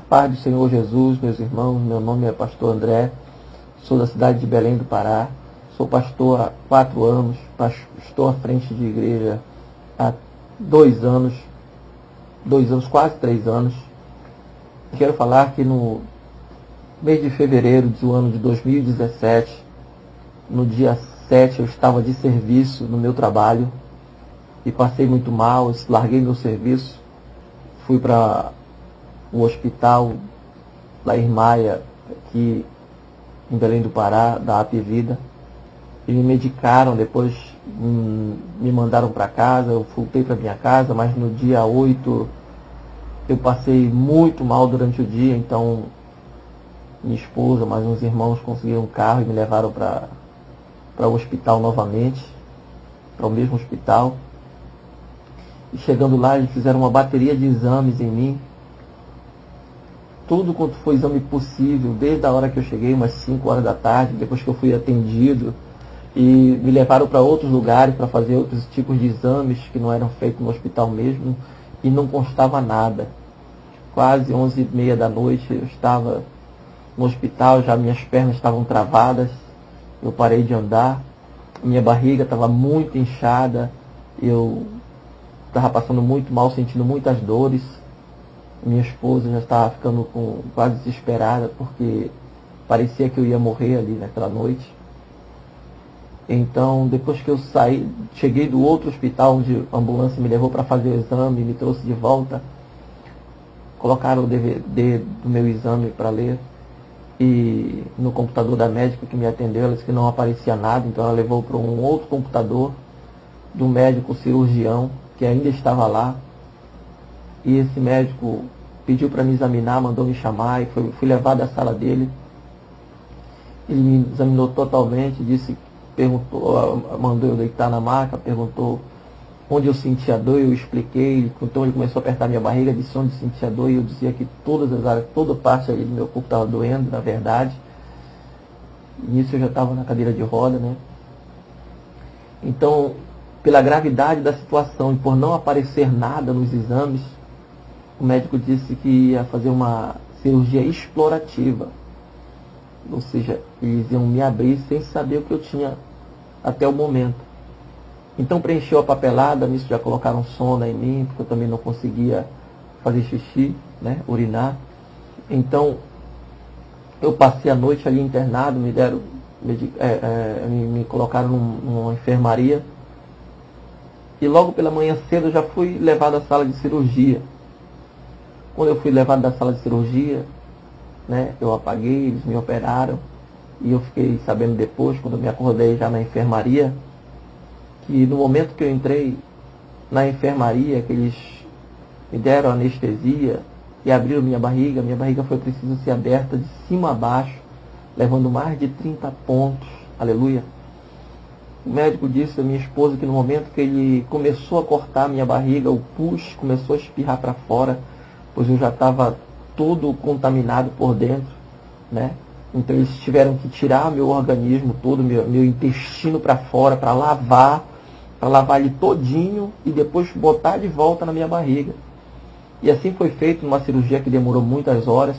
Paz do Senhor Jesus, meus irmãos, meu nome é pastor André, sou da cidade de Belém do Pará, sou pastor há 4 anos, estou à frente de igreja há 2 anos, quase 3 anos. Quero falar que no mês de fevereiro do ano de 2017, no dia 7, eu estava de serviço no meu trabalho e passei muito mal, larguei meu serviço, fui para o hospital da Irmaia, aqui em Belém do Pará, da AP Vida, e me medicaram, depois me mandaram para casa, eu voltei para minha casa, mas no dia 8 eu passei muito mal durante o dia, então minha esposa, mais uns irmãos conseguiram um carro e me levaram para o hospital novamente, para o mesmo hospital. E chegando lá, eles fizeram uma bateria de exames em mim, tudo quanto foi exame possível, desde a hora que eu cheguei, umas 5 horas da tarde, depois que eu fui atendido, e me levaram para outros lugares para fazer outros tipos de exames que não eram feitos no hospital mesmo, e não constava nada. Quase 11h30 da noite eu estava no hospital, já minhas pernas estavam travadas, eu parei de andar, minha barriga estava muito inchada, eu estava passando muito mal, sentindo muitas dores. Minha esposa já estava ficando quase desesperada, porque parecia que eu ia morrer ali naquela noite. Então, depois que eu cheguei do outro hospital, onde a ambulância me levou para fazer o exame, me trouxe de volta, colocaram o DVD do meu exame para ler, e no computador da médica que me atendeu, ela disse que não aparecia nada, então ela levou para um outro computador do médico cirurgião, que ainda estava lá, e esse médico pediu para me examinar, mandou me chamar, e fui levado à sala dele. Ele me examinou totalmente, mandou eu deitar na maca, perguntou onde eu sentia dor, eu expliquei, então ele começou a apertar minha barriga, disse onde sentia dor, e eu dizia que todas as áreas, toda parte aí do meu corpo estava doendo, na verdade. E nisso eu já estava na cadeira de roda, né? Então, pela gravidade da situação e por não aparecer nada nos exames, o médico disse que ia fazer uma cirurgia explorativa. Ou seja, eles iam me abrir sem saber o que eu tinha até o momento. Então preencheu a papelada, nisso já colocaram sonda em mim, porque eu também não conseguia fazer xixi, né, urinar. Então eu passei a noite ali internado, me colocaram numa enfermaria. E logo pela manhã cedo eu já fui levado à sala de cirurgia. Quando eu fui levado da sala de cirurgia, né, eu apaguei, eles me operaram, e eu fiquei sabendo depois, quando eu me acordei já na enfermaria, que no momento que eu entrei na enfermaria, que eles me deram anestesia e abriram minha barriga foi preciso ser aberta de cima a baixo, levando mais de 30 pontos, aleluia. O médico disse à minha esposa que no momento que ele começou a cortar a minha barriga, o pus começou a espirrar para fora, pois eu já estava todo contaminado por dentro, né? Então eles tiveram que tirar meu organismo todo, meu intestino para fora, para lavar ele todinho e depois botar de volta na minha barriga. E assim foi feito, numa cirurgia que demorou muitas horas.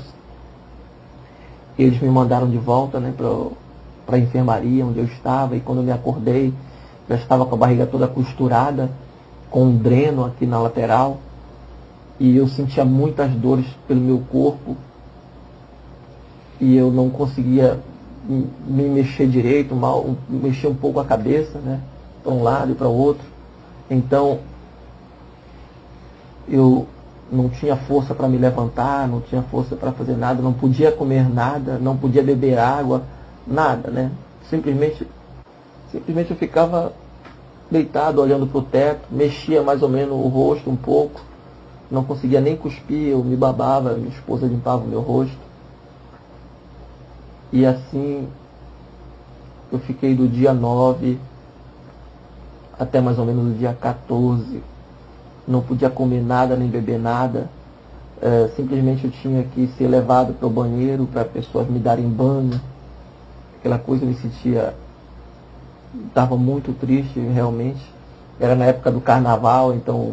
Eles me mandaram de volta, né, para a enfermaria onde eu estava, e quando eu me acordei, já estava com a barriga toda costurada, com um dreno aqui na lateral, e eu sentia muitas dores pelo meu corpo, e eu não conseguia me mexer direito, mexer um pouco a cabeça, né, para um lado e para o outro. Então eu não tinha força para me levantar, não tinha força para fazer nada, não podia comer nada, não podia beber água, nada, né? Simplesmente eu ficava deitado olhando para o teto, mexia mais ou menos o rosto um pouco, não conseguia nem cuspir, eu me babava, minha esposa limpava o meu rosto. E assim eu fiquei do dia 9 até mais ou menos o dia 14. Não podia comer nada, nem beber nada. Simplesmente eu tinha que ser levado para o banheiro, para pessoas me darem banho. Aquela coisa eu me sentia... Estava muito triste, realmente. Era na época do carnaval, então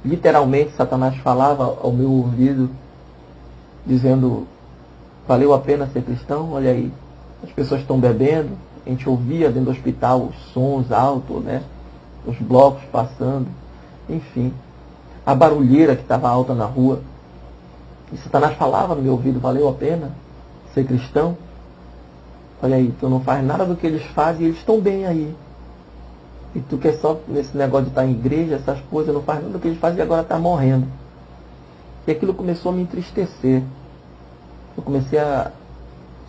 literalmente Satanás falava ao meu ouvido dizendo, valeu a pena ser cristão? Olha aí, as pessoas estão bebendo, a gente ouvia dentro do hospital os sons altos, né? Os blocos passando, enfim, a barulheira que estava alta na rua. E Satanás falava no meu ouvido, valeu a pena ser cristão? Olha aí, tu não faz nada do que eles fazem e eles estão bem aí. E tu quer só nesse negócio de estar em igreja, essas coisas, não faz nada do que eles fazem e agora está morrendo. E aquilo começou a me entristecer. Eu comecei a,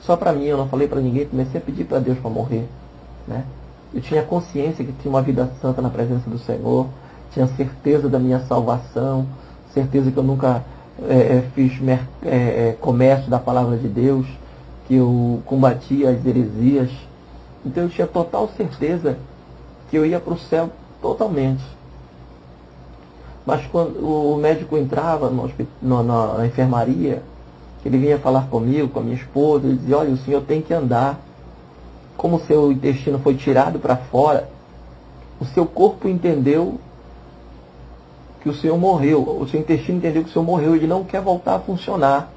só para mim, eu não falei para ninguém, comecei a pedir para Deus para morrer, né? Eu tinha consciência que tinha uma vida santa na presença do Senhor, tinha certeza da minha salvação, certeza que eu nunca fiz comércio da palavra de Deus, que eu combatia as heresias. Então eu tinha total certeza que eu ia para o céu totalmente. Mas quando o médico entrava na enfermaria, ele vinha falar comigo, com a minha esposa, ele dizia, olha, o senhor tem que andar. Como o seu intestino foi tirado para fora, o seu corpo entendeu que o senhor morreu. O seu intestino entendeu que o senhor morreu. Ele não quer voltar a funcionar.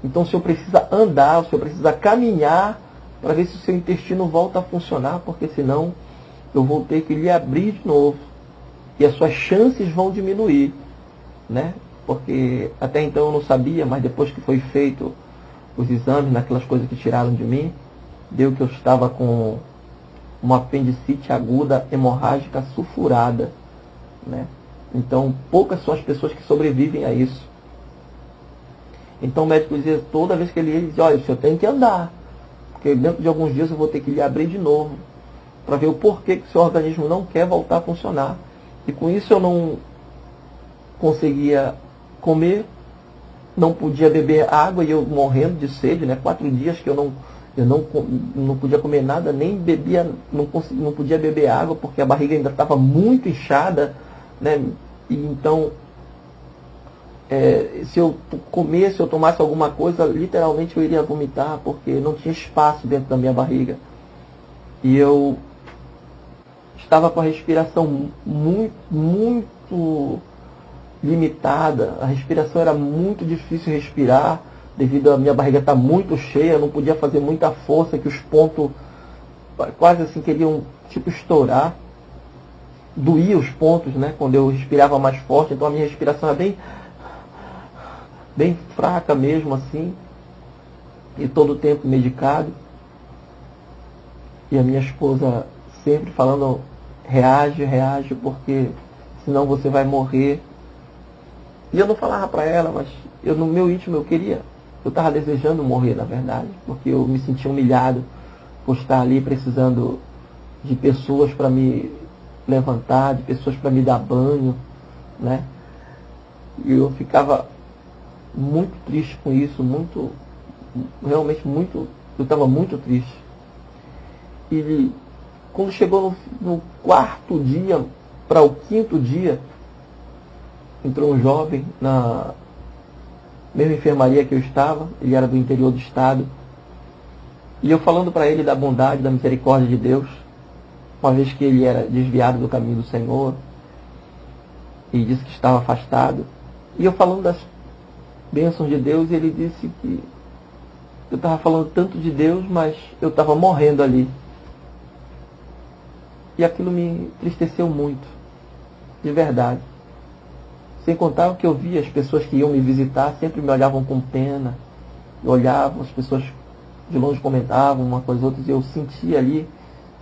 Então o senhor precisa andar, o senhor precisa caminhar para ver se o seu intestino volta a funcionar, porque senão eu vou ter que lhe abrir de novo. E as suas chances vão diminuir, né? Porque até então eu não sabia, mas depois que foi feito os exames, naquelas coisas que tiraram de mim, deu que eu estava com uma apendicite aguda hemorrágica sulfurada, né? Então poucas são as pessoas que sobrevivem a isso. Então o médico dizia, toda vez que ele ia, ele dizia, olha, o senhor tem que andar, porque dentro de alguns dias eu vou ter que lhe abrir de novo, para ver o porquê que o seu organismo não quer voltar a funcionar. E com isso eu não conseguia comer, não podia beber água, e eu morrendo de sede, né? 4 dias que eu não podia comer nada, nem bebia, não podia beber água, porque a barriga ainda estava muito inchada, né? E então, se eu comesse, se eu tomasse alguma coisa, literalmente eu iria vomitar, porque não tinha espaço dentro da minha barriga. E eu estava com a respiração muito limitada, a respiração era muito difícil respirar, devido a minha barriga estar muito cheia, eu não podia fazer muita força, que os pontos quase assim queriam tipo estourar, doía os pontos, né, quando eu respirava mais forte, então a minha respiração era bem fraca mesmo assim, e todo o tempo medicado, e a minha esposa sempre falando, reage, porque senão você vai morrer. E eu não falava para ela, mas no meu íntimo eu estava desejando morrer, na verdade, porque eu me sentia humilhado por estar ali precisando de pessoas para me levantar, de pessoas para me dar banho, né? E eu ficava muito triste com isso, realmente muito, eu estava muito triste. E quando chegou no 4º dia para o 5º dia, entrou um jovem na mesma enfermaria que eu estava, ele era do interior do estado, e eu falando para ele da bondade, da misericórdia de Deus, uma vez que ele era desviado do caminho do Senhor, e disse que estava afastado, e eu falando das bênçãos de Deus, ele disse que eu estava falando tanto de Deus, mas eu estava morrendo ali. E aquilo me entristeceu muito, de verdade. Sem contar o que eu via, as pessoas que iam me visitar sempre me olhavam com pena, olhavam, as pessoas de longe comentavam uma coisa ou outra, e eu sentia ali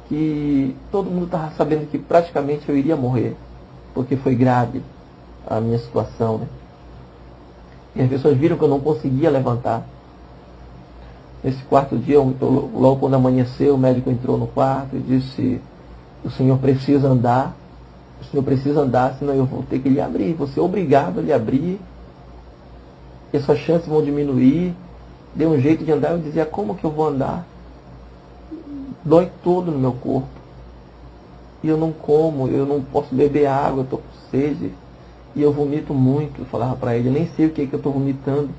que todo mundo estava sabendo que praticamente eu iria morrer, porque foi grave a minha situação, né? E as pessoas viram que eu não conseguia levantar. Nesse 4º dia, logo quando amanheceu, o médico entrou no quarto e disse, o senhor precisa andar, senão eu vou ter que lhe abrir, vou ser obrigado a lhe abrir, e as suas chances vão diminuir. Deu um jeito de andar, eu dizia, como que eu vou andar? Dói todo no meu corpo, e eu não como, eu não posso beber água, eu estou com sede, e eu vomito muito. Eu falava para ele, eu nem sei o que eu estou vomitando.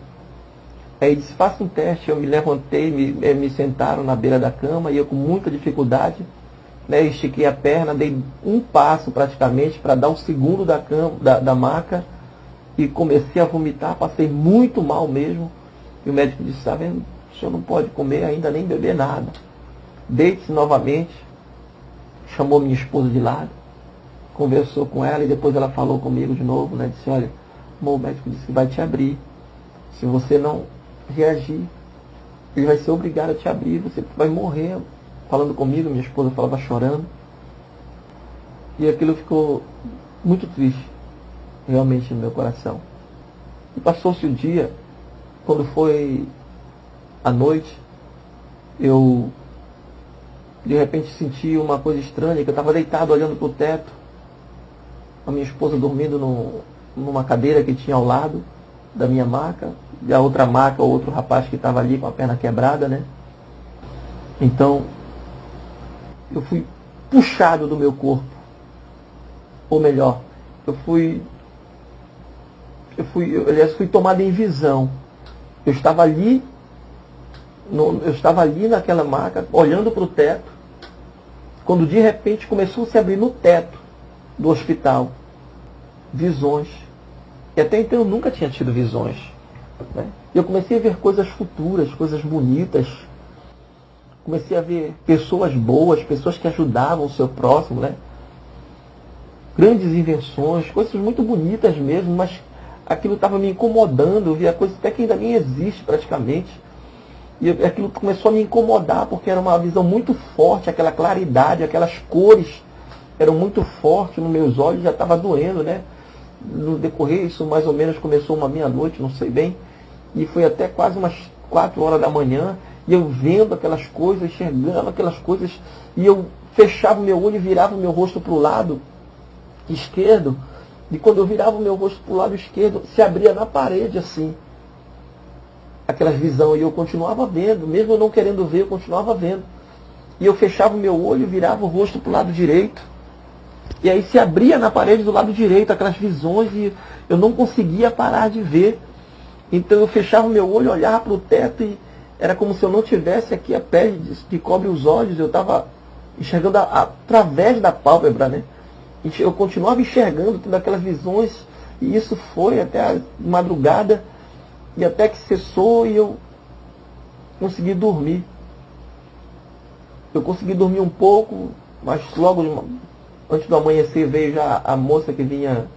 Aí ele disse, faça um teste. Eu me levantei, me sentaram na beira da cama, e eu com muita dificuldade, né, estiquei a perna, dei um passo praticamente para dar o segundo da maca, e comecei a vomitar, passei muito mal mesmo. E o médico disse, está vendo, o senhor não pode comer ainda nem beber nada. Deite-se novamente, chamou minha esposa de lado, conversou com ela e depois ela falou comigo de novo, né? Disse, olha, o médico disse que vai te abrir. Se você não reagir, ele vai ser obrigado a te abrir, você vai morrer. Falando comigo, minha esposa falava chorando. E aquilo ficou muito triste, realmente, no meu coração. E passou-se o dia, quando foi à noite, eu de repente senti uma coisa estranha, que eu estava deitado olhando para o teto, a minha esposa dormindo numa cadeira que tinha ao lado da minha maca, e a outra maca, outro rapaz que estava ali com a perna quebrada, né? Então, eu fui puxado do meu corpo. Ou melhor, eu fui tomado em visão. Eu estava ali naquela maca, olhando para o teto, quando de repente começou a se abrir no teto do hospital visões. E até então eu nunca tinha tido visões, né? E eu comecei a ver coisas futuras, coisas bonitas. Comecei a ver pessoas boas, pessoas que ajudavam o seu próximo, né? Grandes invenções, coisas muito bonitas mesmo, mas aquilo estava me incomodando. Eu via coisas até que ainda nem existe praticamente. E aquilo começou a me incomodar, porque era uma visão muito forte, aquela claridade, aquelas cores eram muito fortes nos meus olhos, já estava doendo, né? No decorrer, isso mais ou menos começou uma meia-noite, não sei bem, e foi até quase umas 4 horas da manhã, e eu vendo aquelas coisas, enxergando aquelas coisas, e eu fechava o meu olho e virava o meu rosto para o lado esquerdo, e quando eu virava o meu rosto para o lado esquerdo, se abria na parede assim, aquelas visões, e eu continuava vendo, mesmo eu não querendo ver, eu continuava vendo. E eu fechava o meu olho, virava o rosto para o lado direito, e aí se abria na parede do lado direito aquelas visões, e eu não conseguia parar de ver. Então eu fechava o meu olho, olhava para o teto, e era como se eu não tivesse aqui a pele que cobre os olhos, eu estava enxergando através da pálpebra, né? Eu continuava enxergando todas aquelas visões, e isso foi até a madrugada, e até que cessou e eu consegui dormir. Eu consegui dormir um pouco, mas logo antes do amanhecer veio já a moça que vinha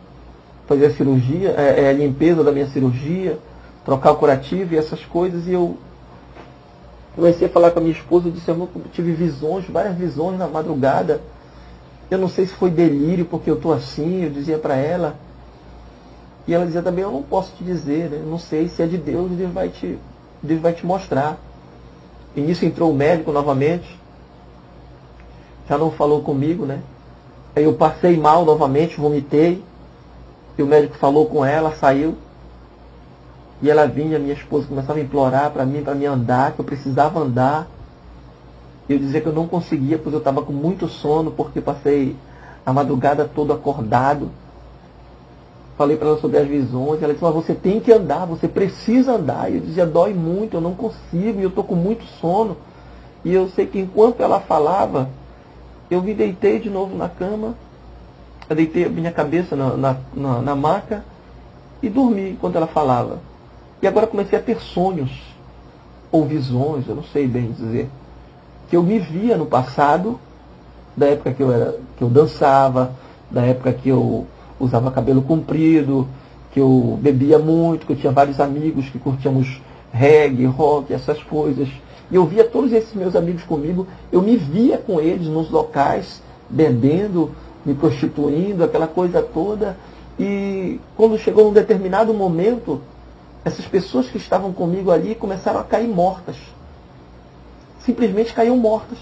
fazer a cirurgia, a limpeza da minha cirurgia, trocar o curativo e essas coisas, e eu comecei a falar com a minha esposa, eu disse, eu tive visões, várias visões na madrugada. Eu não sei se foi delírio porque eu estou assim, eu dizia para ela. E ela dizia também, eu não posso te dizer, né? Eu não sei se é de Deus, Deus vai te mostrar. E nisso entrou o médico novamente, já não falou comigo, né? Aí eu passei mal novamente, vomitei, e o médico falou com ela, saiu, e ela vinha, minha esposa começava a implorar para mim andar, que eu precisava andar. E eu dizia que eu não conseguia, pois eu estava com muito sono, porque passei a madrugada toda acordado. Falei para ela sobre as visões, ela disse, mas você tem que andar, você precisa andar. E eu dizia, dói muito, eu não consigo, e eu estou com muito sono. E eu sei que enquanto ela falava, eu me deitei de novo na cama, eu deitei a minha cabeça na maca e dormi enquanto ela falava. E agora comecei a ter sonhos, ou visões, eu não sei bem dizer, que eu me via no passado, da época que eu dançava, da época que eu usava cabelo comprido, que eu bebia muito, que eu tinha vários amigos que curtíamos reggae, rock, essas coisas. E eu via todos esses meus amigos comigo, eu me via com eles nos locais, bebendo, me prostituindo, aquela coisa toda. E quando chegou um determinado momento, essas pessoas que estavam comigo ali começaram a cair mortas. Simplesmente caíam mortas.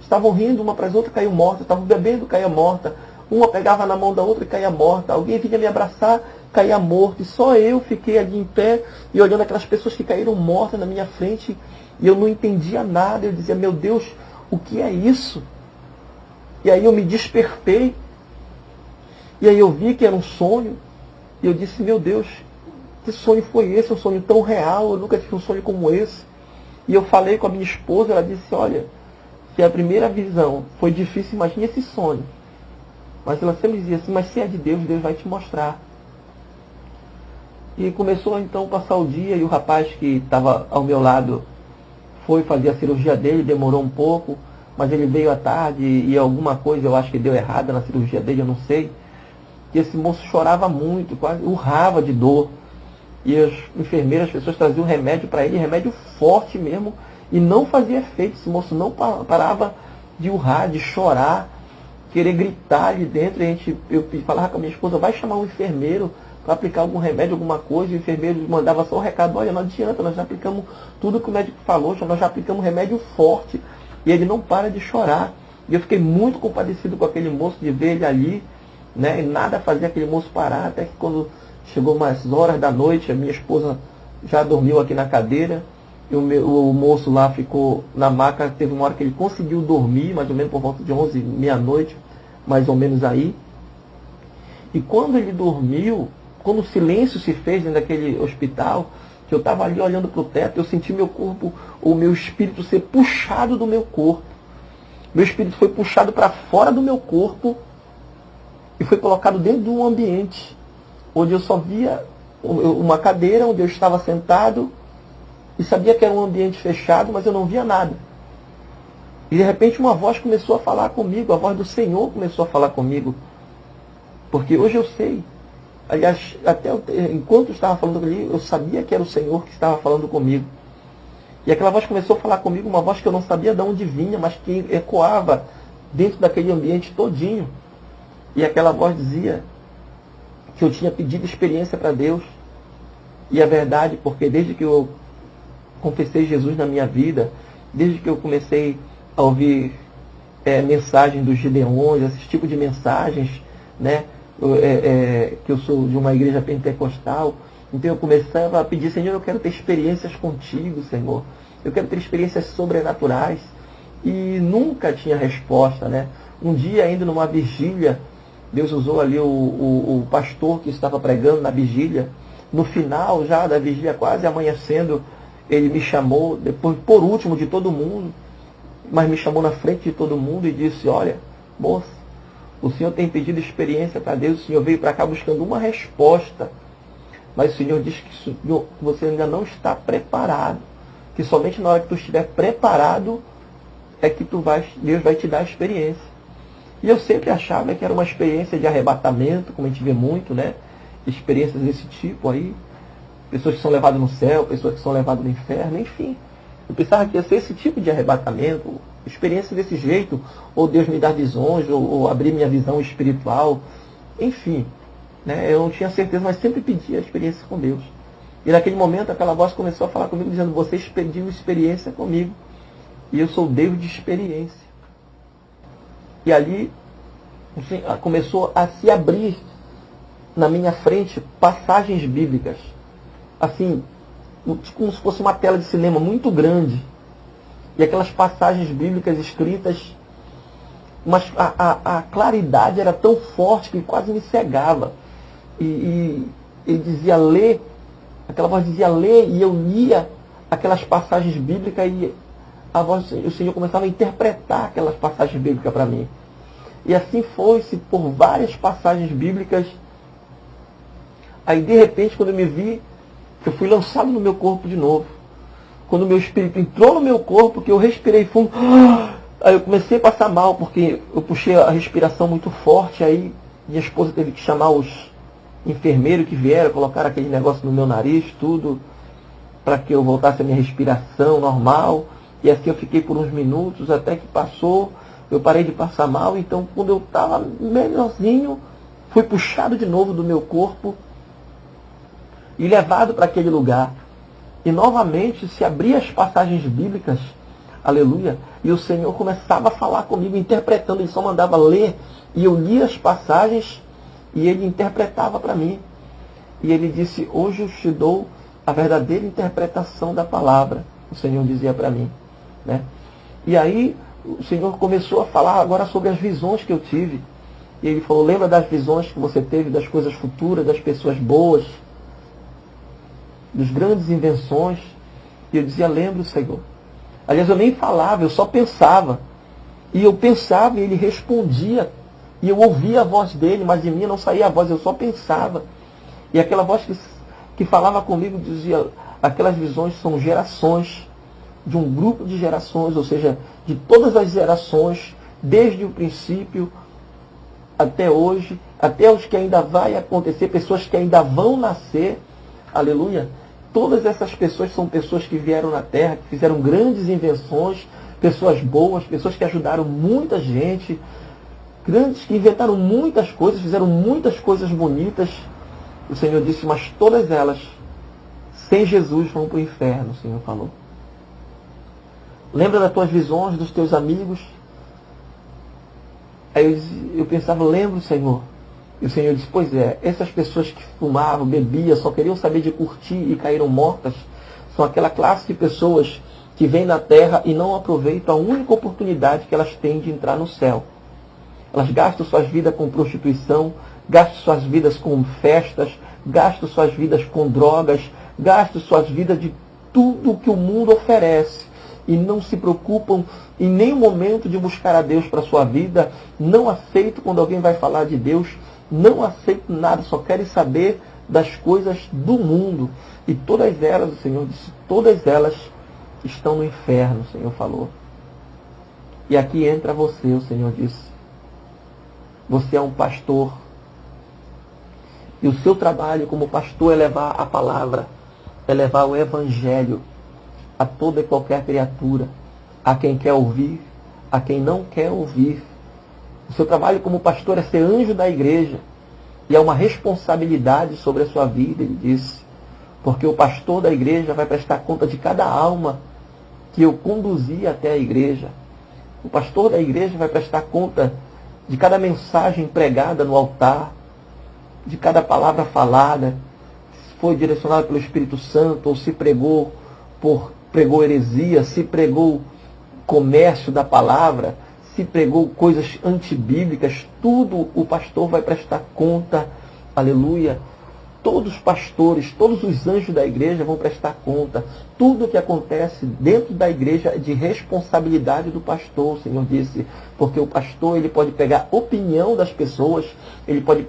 Estavam rindo uma para as outras, caíam mortas. Estavam bebendo, caía morta. Uma pegava na mão da outra e caía morta. Alguém vinha me abraçar, caía morto. E só eu fiquei ali em pé e olhando aquelas pessoas que caíram mortas na minha frente. E eu não entendia nada. Eu dizia, meu Deus, o que é isso? E aí eu me despertei. E aí eu vi que era um sonho. E eu disse, meu Deus, que sonho foi esse? Um sonho tão real. Eu nunca tive um sonho como esse. E eu falei com a minha esposa, ela disse, olha, se a primeira visão foi difícil, imagine esse sonho. Mas ela sempre dizia assim, mas se é de Deus, Deus vai te mostrar. E começou então a passar o dia e o rapaz que estava ao meu lado foi fazer a cirurgia dele, demorou um pouco, mas ele veio à tarde e alguma coisa eu acho que deu errada na cirurgia dele, eu não sei. E esse moço chorava muito, quase urrava de dor. E as enfermeiras, as pessoas traziam remédio para ele, remédio forte mesmo, e não fazia efeito. Esse moço não parava de urrar, de chorar, querer gritar ali dentro. E eu falava com a minha esposa, vai chamar um enfermeiro para aplicar algum remédio, alguma coisa. E o enfermeiro mandava só o recado, olha, não adianta, nós já aplicamos tudo que o médico falou, nós já aplicamos remédio forte. E ele não para de chorar. E eu fiquei muito compadecido com aquele moço de ver ele ali, né? E nada fazia aquele moço parar, até que quando chegou umas horas da noite, a minha esposa já dormiu aqui na cadeira, e o moço lá ficou na maca. Teve uma hora que ele conseguiu dormir, mais ou menos por volta de 11, meia-noite, mais ou menos aí. E quando ele dormiu, quando o silêncio se fez dentro daquele hospital, que eu estava ali olhando para o teto, eu senti meu corpo, o meu espírito ser puxado do meu corpo. Meu espírito foi puxado para fora do meu corpo e foi colocado dentro de um ambiente onde eu só via uma cadeira onde eu estava sentado e sabia que era um ambiente fechado, mas eu não via nada. E de repente uma voz começou a falar comigo, a voz do Senhor começou a falar comigo. Porque hoje eu sei. Aliás, enquanto eu estava falando ali, eu sabia que era o Senhor que estava falando comigo. E aquela voz começou a falar comigo, uma voz que eu não sabia de onde vinha, mas que ecoava dentro daquele ambiente todinho. E aquela voz dizia que eu tinha pedido experiência para Deus. E é verdade, porque desde que eu confessei Jesus na minha vida, desde que eu comecei a ouvir mensagens dos Gideões, esse tipo de mensagens, né? Que eu sou de uma igreja pentecostal, então eu comecei a pedir, Senhor, eu quero ter experiências contigo, Senhor. Eu quero ter experiências sobrenaturais. E nunca tinha resposta, né? Um dia, ainda numa vigília, Deus usou ali o pastor que estava pregando na vigília. No final já da vigília, quase amanhecendo, ele me chamou, depois por último de todo mundo, mas me chamou na frente de todo mundo e disse, olha, moça, o Senhor tem pedido experiência para Deus, o Senhor veio para cá buscando uma resposta, mas o Senhor diz que você ainda não está preparado, que somente na hora que tu estiver preparado é que Deus vai te dar a experiência. E eu sempre achava que era uma experiência de arrebatamento, como a gente vê muito, né? Experiências desse tipo aí, pessoas que são levadas no céu, pessoas que são levadas no inferno, enfim. Eu pensava que ia ser esse tipo de arrebatamento, experiência desse jeito, ou Deus me dar visões, ou abrir minha visão espiritual, enfim. Né? Eu não tinha certeza, mas sempre pedia a experiência com Deus. E naquele momento aquela voz começou a falar comigo, dizendo, vocês pediram experiência comigo, e eu sou Deus de experiência. E ali começou a se abrir na minha frente passagens bíblicas, assim, como se fosse uma tela de cinema muito grande. E aquelas passagens bíblicas escritas, mas a claridade era tão forte que quase me cegava. E ele dizia, lê, aquela voz dizia, lê, e eu lia aquelas passagens bíblicas e a voz, o Senhor começava a interpretar aquelas passagens bíblicas para mim. E assim foi-se por várias passagens bíblicas. Aí de repente, quando eu me vi, eu fui lançado no meu corpo de novo. Quando o meu espírito entrou no meu corpo, que eu respirei fundo, aí eu comecei a passar mal, porque eu puxei a respiração muito forte, aí minha esposa teve que chamar os enfermeiros que vieram, colocar aquele negócio no meu nariz, tudo, para que eu voltasse a minha respiração normal. E assim eu fiquei por uns minutos, até que passou, eu parei de passar mal. Então, quando eu estava melhorzinho, fui puxado de novo do meu corpo e levado para aquele lugar. E novamente se abria as passagens bíblicas, aleluia, e o Senhor começava a falar comigo, interpretando. Ele só mandava ler, e eu lia as passagens, e ele interpretava para mim. E ele disse, hoje eu te dou a verdadeira interpretação da palavra, o Senhor dizia para mim. Né? E aí o Senhor começou a falar agora sobre as visões que eu tive. E ele falou, lembra das visões que você teve, das coisas futuras, das pessoas boas, das grandes invenções? E eu dizia, lembro, Senhor. Aliás, eu nem falava, eu só pensava. E eu pensava e ele respondia. E eu ouvia a voz dele, mas de mim não saía a voz, eu só pensava. E aquela voz que falava comigo, dizia, aquelas visões são gerações, de um grupo de gerações, ou seja, de todas as gerações, desde o princípio até hoje, até os que ainda vai acontecer, pessoas que ainda vão nascer, aleluia. Todas essas pessoas são pessoas que vieram na Terra, que fizeram grandes invenções, pessoas boas, pessoas que ajudaram muita gente, grandes que inventaram muitas coisas, fizeram muitas coisas bonitas. O Senhor disse, mas todas elas, sem Jesus, vão para o inferno, o Senhor falou. Lembra das tuas visões, dos teus amigos? Aí eu pensava, lembro, Senhor. E o Senhor disse, pois é, essas pessoas que fumavam, bebiam, só queriam saber de curtir e caíram mortas, são aquela classe de pessoas que vêm na terra e não aproveitam a única oportunidade que elas têm de entrar no céu. Elas gastam suas vidas com prostituição, gastam suas vidas com festas, gastam suas vidas com drogas, gastam suas vidas de tudo que o mundo oferece. E não se preocupam em nenhum momento de buscar a Deus para a sua vida, não aceitam quando alguém vai falar de Deus, não aceitam nada, só querem saber das coisas do mundo. E todas elas, o Senhor disse, todas elas estão no inferno, o Senhor falou. E aqui entra você, o Senhor disse. Você é um pastor. E o seu trabalho como pastor é levar a palavra, é levar o evangelho a toda e qualquer criatura, a quem quer ouvir, a quem não quer ouvir. O seu trabalho como pastor é ser anjo da igreja. E é uma responsabilidade sobre a sua vida, ele disse. Porque o pastor da igreja vai prestar conta de cada alma que eu conduzi até a igreja. O pastor da igreja vai prestar conta de cada mensagem pregada no altar, de cada palavra falada, se foi direcionada pelo Espírito Santo, ou se pregou heresia, se pregou comércio da palavra, se pregou coisas antibíblicas, tudo o pastor vai prestar conta, aleluia. Todos os pastores, todos os anjos da igreja vão prestar conta. Tudo o que acontece dentro da igreja é de responsabilidade do pastor, o Senhor disse. Porque o pastor, ele pode pegar opinião das pessoas, ele pode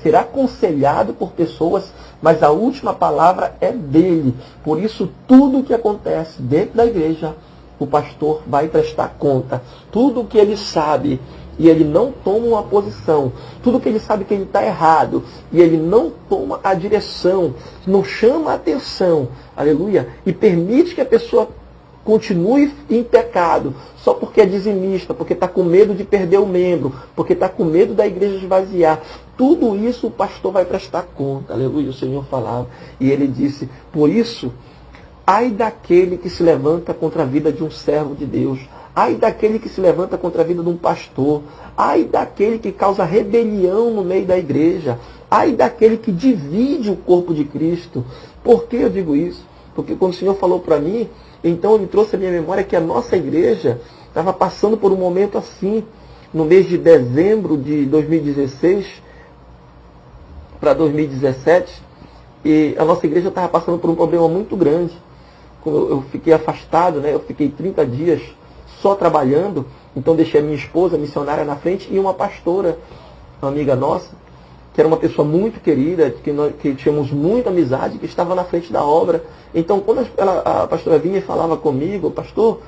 ser aconselhado por pessoas, mas a última palavra é dele. Por isso, tudo o que acontece dentro da igreja, o pastor vai prestar conta. Tudo o que ele sabe, e ele não toma uma posição, tudo que ele sabe que ele está errado, e ele não toma a direção, não chama a atenção, aleluia, e permite que a pessoa continue em pecado, só porque é dizimista, porque está com medo de perder o membro, porque está com medo da igreja esvaziar. Tudo isso o pastor vai prestar conta, aleluia, o Senhor falava. E ele disse, por isso, ai daquele que se levanta contra a vida de um servo de Deus, ai daquele que se levanta contra a vida de um pastor, ai daquele que causa rebelião no meio da igreja, ai daquele que divide o corpo de Cristo. Por que eu digo isso? Porque quando o Senhor falou para mim, então ele trouxe à minha memória que a nossa igreja estava passando por um momento assim, no mês de dezembro de 2016 para 2017, e a nossa igreja estava passando por um problema muito grande. Eu fiquei afastado, né? Eu fiquei 30 dias só trabalhando, então deixei a minha esposa, missionária, na frente, e uma pastora, uma amiga nossa, que era uma pessoa muito querida, que tínhamos muita amizade, que estava na frente da obra. Então, quando a pastora vinha e falava comigo, pastor,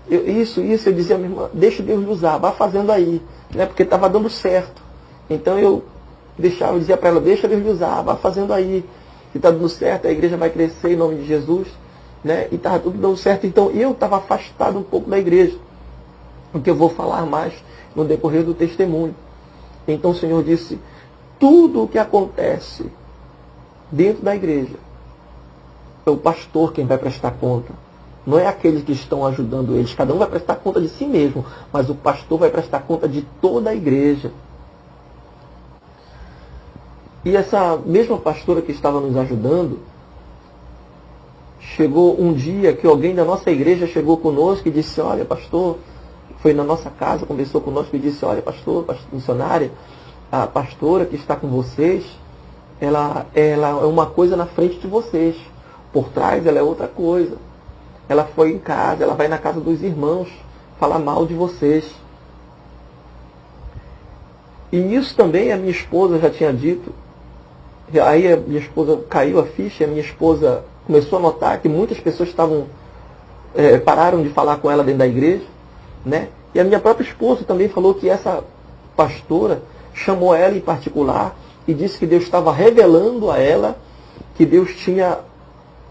eu dizia, minha irmã, deixa Deus lhe usar, vá fazendo aí, né? Porque estava dando certo. Então eu dizia para ela, deixa Deus lhe usar, vá fazendo aí, que está dando certo, a igreja vai crescer em nome de Jesus. Né? E estava tudo dando certo. Então eu estava afastado um pouco da igreja, o que eu vou falar mais no decorrer do testemunho. Então o Senhor disse, tudo o que acontece dentro da igreja é o pastor quem vai prestar conta. Não é aqueles que estão ajudando eles. Cada um vai prestar conta de si mesmo, mas o pastor vai prestar conta de toda a igreja. E essa mesma pastora que estava nos ajudando, chegou um dia que alguém da nossa igreja chegou conosco e disse, olha, pastor, foi na nossa casa, conversou conosco e disse, olha, pastor, missionária, a pastora que está com vocês, ela é uma coisa na frente de vocês, por trás ela é outra coisa. Ela foi em casa, ela vai na casa dos irmãos falar mal de vocês. E isso também a minha esposa já tinha dito, Aí a minha esposa caiu a ficha, a minha esposa começou a notar que muitas pessoas pararam de falar com ela dentro da igreja, né? E a minha própria esposa também falou que essa pastora chamou ela em particular e disse que Deus estava revelando a ela que Deus tinha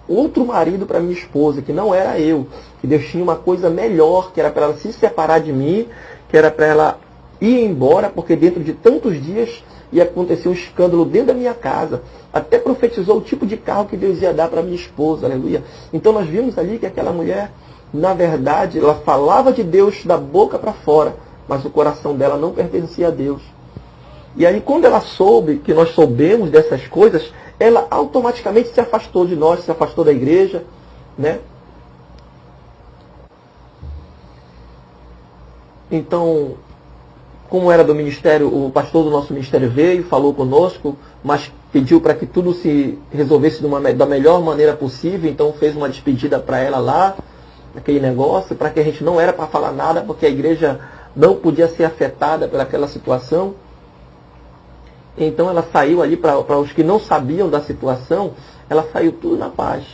outro marido para minha esposa, que não era eu, que Deus tinha uma coisa melhor, que era para ela se separar de mim, que era para ela ir embora, porque dentro de tantos dias ia acontecer um escândalo dentro da minha casa. Até profetizou o tipo de carro que Deus ia dar para minha esposa, aleluia. Então nós vimos ali que aquela mulher, na verdade, ela falava de Deus da boca para fora, mas o coração dela não pertencia a Deus. E aí quando ela soube, que nós soubemos dessas coisas, ela automaticamente se afastou de nós, se afastou da igreja, né? Então, como era do ministério, o pastor do nosso ministério veio, falou conosco, mas pediu para que tudo se resolvesse da melhor maneira possível, então fez uma despedida para ela lá, aquele negócio, para que a gente não era para falar nada, porque a igreja não podia ser afetada pelaquela situação. Então ela saiu ali para os que não sabiam da situação, ela saiu tudo na paz,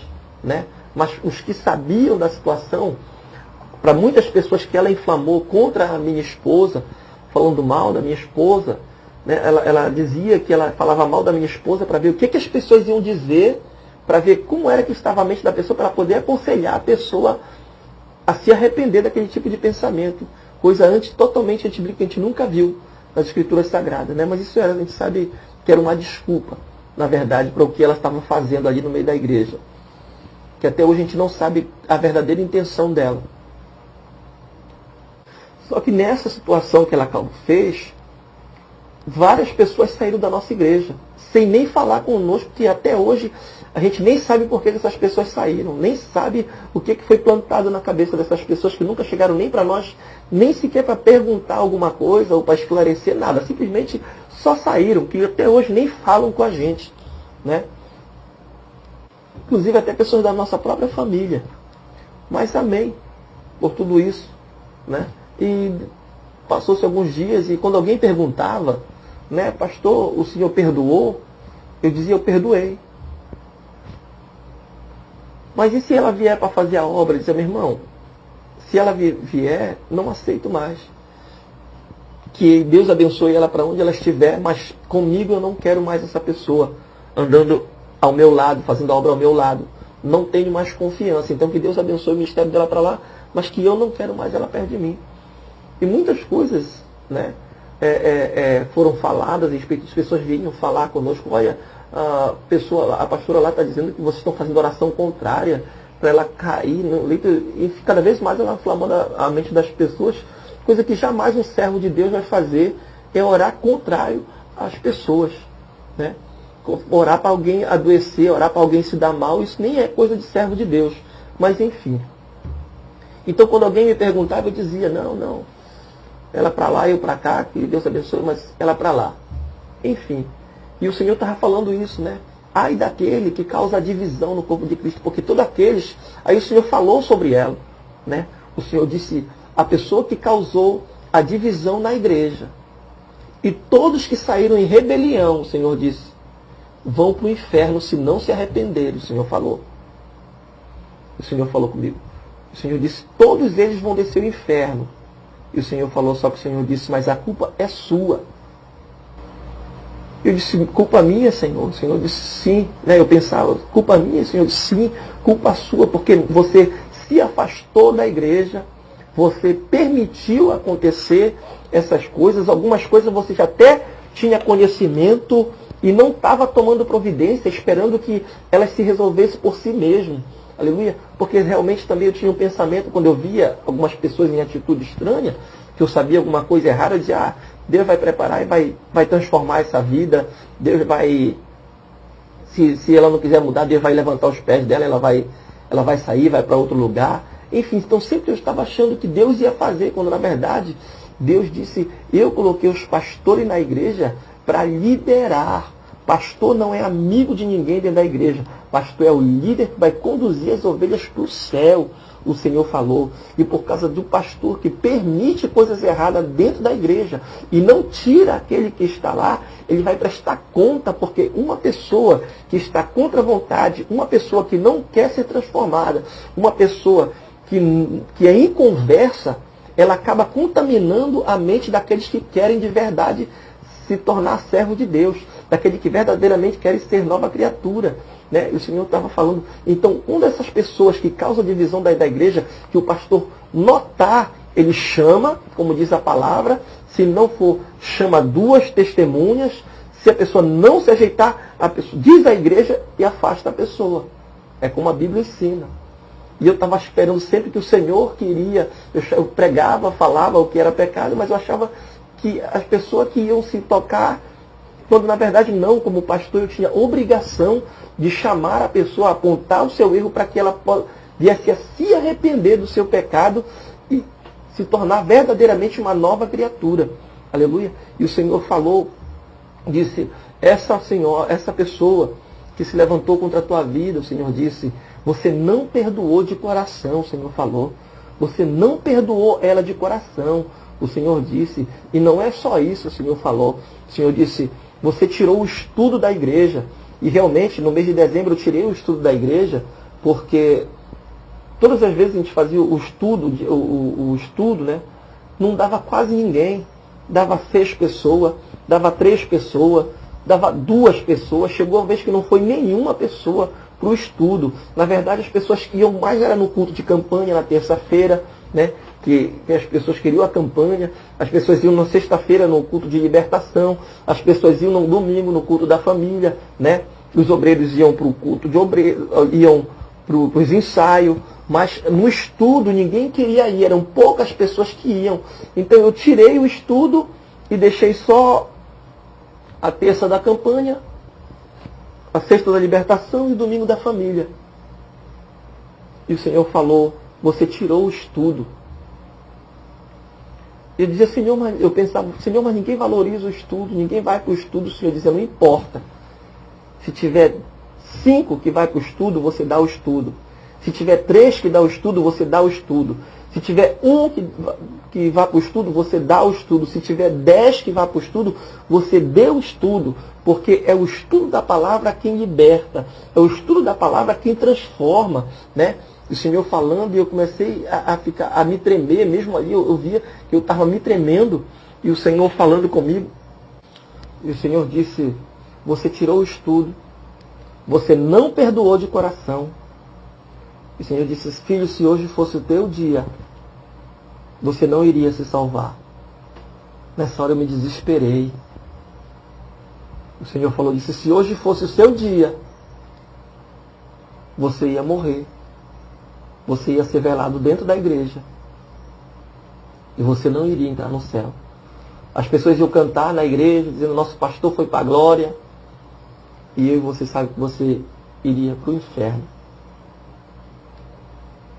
né? Mas os que sabiam da situação, para muitas pessoas que ela inflamou contra a minha esposa, falando mal da minha esposa, né? Ela dizia que ela falava mal da minha esposa para ver o que as pessoas iam dizer, para ver como era que estava a mente da pessoa, para poder aconselhar a pessoa a se arrepender daquele tipo de pensamento. Coisa totalmente antibíblica que a gente nunca viu nas Escrituras Sagradas, né? Mas isso a gente sabe que era uma desculpa, na verdade, para o que ela estava fazendo ali no meio da igreja. Que até hoje a gente não sabe a verdadeira intenção dela. Só que nessa situação que ela fez, várias pessoas saíram da nossa igreja, sem nem falar conosco, que até hoje a gente nem sabe por que essas pessoas saíram, nem sabe o que foi plantado na cabeça dessas pessoas que nunca chegaram nem para nós, nem sequer para perguntar alguma coisa ou para esclarecer nada, simplesmente só saíram, que até hoje nem falam com a gente, né? Inclusive até pessoas da nossa própria família. Mas amém por tudo isso, né? E passou-se alguns dias e quando alguém perguntava, né, pastor, o senhor perdoou? Eu dizia, eu perdoei. Mas e se ela vier para fazer a obra? Eu dizia, meu irmão, se ela vier, não aceito mais. Que Deus abençoe ela para onde ela estiver, mas comigo eu não quero mais essa pessoa andando ao meu lado, fazendo a obra ao meu lado. Não tenho mais confiança. Então que Deus abençoe o ministério dela para lá, mas que eu não quero mais ela perto de mim. E muitas coisas, né, foram faladas, as pessoas vinham falar conosco, olha, a pastora lá está dizendo que vocês estão fazendo oração contrária para ela cair no leito, e cada vez mais ela inflamando a mente das pessoas, coisa que jamais um servo de Deus vai fazer, é orar contrário às pessoas, né? Orar para alguém adoecer, orar para alguém se dar mal, isso nem é coisa de servo de Deus, mas enfim. Então quando alguém me perguntava, eu dizia, não, ela para lá, eu para cá, que Deus abençoe, mas ela para lá. Enfim. E o Senhor estava falando isso, né? Ai daquele que causa a divisão no corpo de Cristo, porque todos aqueles... Aí o Senhor falou sobre ela, né? O Senhor disse, a pessoa que causou a divisão na igreja. E todos que saíram em rebelião, o Senhor disse, vão para o inferno se não se arrependerem, o Senhor falou. O Senhor falou comigo. O Senhor disse, todos eles vão descer ao inferno. E o Senhor falou, só que o Senhor disse, mas a culpa é sua. Eu disse, culpa minha, Senhor? O Senhor disse, sim. Eu pensava, culpa minha? O Senhor disse, sim, culpa sua, porque você se afastou da igreja, você permitiu acontecer essas coisas, algumas coisas você já até tinha conhecimento e não estava tomando providência, esperando que elas se resolvessem por si mesmo. Aleluia. Porque realmente também eu tinha um pensamento, quando eu via algumas pessoas em atitude estranha, que eu sabia alguma coisa errada, eu dizia, Deus vai preparar e vai transformar essa vida, Deus vai, se ela não quiser mudar, Deus vai levantar os pés dela, ela vai sair, vai para outro lugar. Enfim, então sempre eu estava achando que Deus ia fazer, quando na verdade Deus disse, eu coloquei os pastores na igreja para liderar. Pastor não é amigo de ninguém dentro da igreja. Pastor é o líder que vai conduzir as ovelhas para o céu. o Senhor falou. E por causa do pastor que permite coisas erradas dentro da igreja e não tira aquele que está lá, ele vai prestar conta, porque uma pessoa que está contra a vontade, uma pessoa que não quer ser transformada, uma pessoa que é inconversa, ela acaba contaminando a mente daqueles que querem de verdade se tornar servo de Deus, daquele que verdadeiramente querem ser nova criatura. Né? E o Senhor estava falando, então, uma dessas pessoas que causa divisão da igreja, que o pastor notar, ele chama, como diz a palavra, se não for, chama 2 testemunhas, se a pessoa não se ajeitar, a pessoa diz à igreja e afasta a pessoa. É como a Bíblia ensina. E eu estava esperando sempre que o Senhor queria, eu pregava, falava o que era pecado, mas eu achava que as pessoas que iam se tocar, quando na verdade não, como pastor eu tinha obrigação de chamar a pessoa, a apontar o seu erro para que ela viesse a se arrepender do seu pecado e se tornar verdadeiramente uma nova criatura. Aleluia. E o Senhor falou, disse, essa pessoa que se levantou contra a tua vida, o Senhor disse, você não perdoou de coração, o Senhor falou. Você não perdoou ela de coração, o Senhor disse. E não é só isso, o Senhor falou. O Senhor disse, você tirou o estudo da igreja. E realmente, no mês de dezembro, eu tirei o estudo da igreja, porque todas as vezes a gente fazia o estudo, né? Não dava quase ninguém. Dava 6 pessoas, dava 3 pessoas, dava 2 pessoas. Chegou a vez que não foi nenhuma pessoa para o estudo. Na verdade, as pessoas iam mais era no culto de campanha, na terça-feira, né? Que as pessoas queriam a campanha, as pessoas iam na sexta-feira no culto de libertação, as pessoas iam no domingo no culto da família, né? Os obreiros iam para o culto de obreiro, iam para os ensaios, mas no estudo ninguém queria ir, eram poucas pessoas que iam. Então eu tirei o estudo e deixei só a terça da campanha, a sexta da libertação e o domingo da família. E o Senhor falou, você tirou o estudo. Eu dizia, Senhor, mas eu pensava, Senhor, mas ninguém valoriza o estudo, ninguém vai para o estudo. O Senhor dizia, não importa. Se tiver 5 que vai para o estudo, você dá o estudo. Se tiver 3 que dá o estudo, você dá o estudo. Se tiver 1 que vá para o estudo, você dá o estudo. Se tiver 10 que vá para o estudo, você dê o estudo. Porque é o estudo da palavra quem liberta. É o estudo da palavra quem transforma, né? O Senhor falando, e eu comecei a me tremer, mesmo ali eu via que eu estava me tremendo, e o Senhor falando comigo. E o Senhor disse, você tirou o estudo, você não perdoou de coração. E o Senhor disse, filho, se hoje fosse o teu dia, você não iria se salvar. Nessa hora eu me desesperei. O Senhor falou, disse, se hoje fosse o seu dia, você ia morrer. Você ia ser velado dentro da igreja. E você não iria entrar no céu. As pessoas iam cantar na igreja, dizendo, nosso pastor foi para a glória. E eu e você sabe que você iria para o inferno.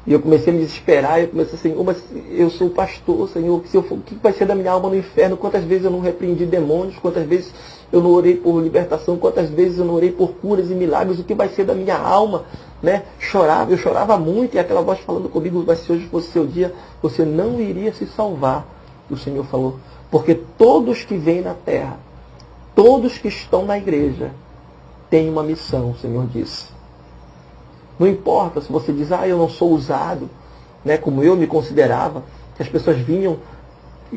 E eu comecei a me desesperar, e eu comecei assim, mas eu sou o pastor, Senhor, se eu for, o que vai ser da minha alma no inferno? Quantas vezes eu não repreendi demônios, quantas vezes eu não orei por libertação, quantas vezes eu não orei por curas e milagres, o que vai ser da minha alma? Né? Eu chorava muito, e aquela voz falando comigo, mas se hoje fosse seu dia, você não iria se salvar. O Senhor falou, porque todos que vêm na terra, todos que estão na igreja, têm uma missão, o Senhor disse. Não importa se você diz, eu não sou usado, né, como eu me considerava, que as pessoas vinham,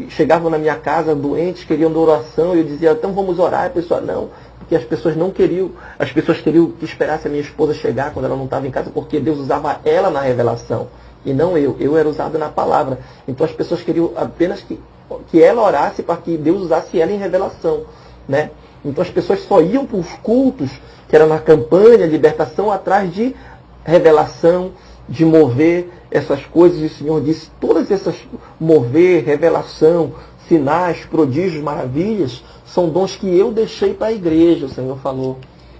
chegavam na minha casa doentes, queriam de oração, e eu dizia, então vamos orar, a pessoa não, porque as pessoas não queriam, as pessoas queriam que esperasse a minha esposa chegar quando ela não estava em casa, porque Deus usava ela na revelação, e não eu era usado na palavra. Então as pessoas queriam apenas que ela orasse para que Deus usasse ela em revelação, né? Então as pessoas só iam para os cultos, que era na campanha, libertação, atrás de revelação, de mover essas coisas. E o Senhor disse, todas essas mover, revelação, sinais, prodígios, maravilhas, são dons que eu deixei para a igreja, o Senhor falou.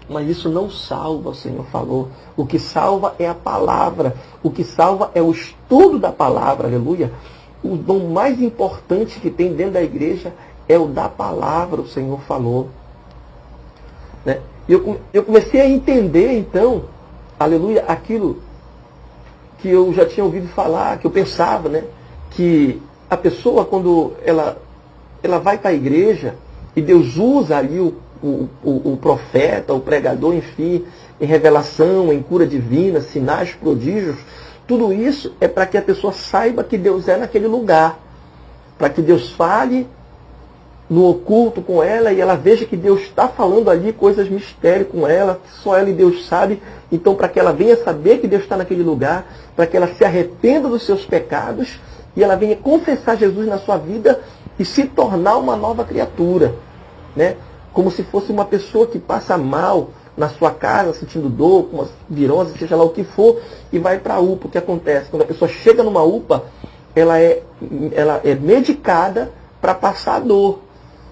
Mas isso não salva, o Senhor falou. O que salva é a palavra. O que salva é o estudo da palavra, aleluia. O dom mais importante que tem dentro da igreja é o da palavra, o Senhor falou. Né? Eu comecei a entender, então, aleluia, aquilo que eu já tinha ouvido falar, que eu pensava, né? Que a pessoa, quando ela vai para a igreja, e Deus usa ali o profeta, o pregador, enfim, em revelação, em cura divina, sinais, prodígios, tudo isso é para que a pessoa saiba que Deus é naquele lugar. Para que Deus fale no oculto com ela e ela veja que Deus está falando ali coisas mistério com ela, que só ela e Deus sabe. Então, para que ela venha saber que Deus está naquele lugar, para que ela se arrependa dos seus pecados e ela venha confessar Jesus na sua vida e se tornar uma nova criatura, né? Como se fosse uma pessoa que passa mal na sua casa, sentindo dor, com uma virose, seja lá o que for, e vai para a UPA. O que acontece? Quando a pessoa chega numa UPA, ela é medicada para passar a dor.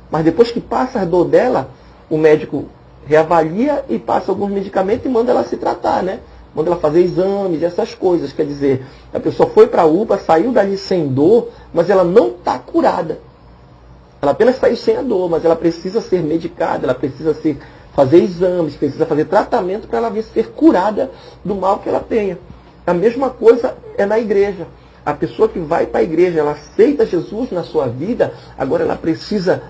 Mas depois que passa a dor dela, o médico reavalia e passa alguns medicamentos e manda ela se tratar, né? Manda ela fazer exames, essas coisas. Quer dizer, a pessoa foi para a UPA, saiu dali sem dor, mas ela não está curada. Ela apenas saiu sem a dor, mas ela precisa ser medicada, ela precisa fazer exames, precisa fazer tratamento para ela vir ser curada do mal que ela tenha. A mesma coisa é na igreja. A pessoa que vai para a igreja, ela aceita Jesus na sua vida, agora ela precisa